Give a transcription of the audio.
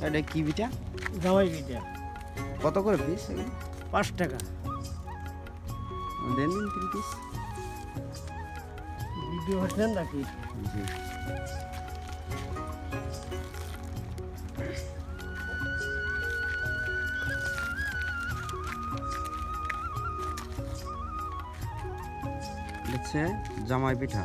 এটা কি পিঠা? জামাই পিঠা কত করে পিস? 5 টাকা। দেন দিন 3 পিস। ভিডিও হচ্ছেন নাকি? জি। হচ্ছে জামাই পিঠা।